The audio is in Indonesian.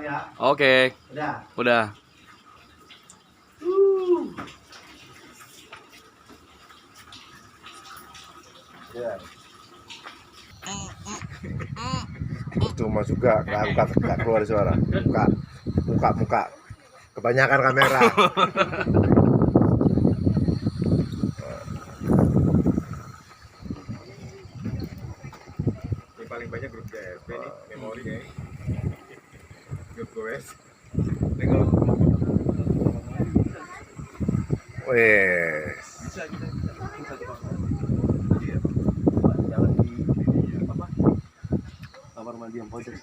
ya. Oke. Udah. Cuma juga nggak keluar suara. Muka. Kebanyakan kamera. Yang paling banyak grup GSP nih, memori ya. Grup Gowes. Wes. Jangan di kamar mandi yang pojok.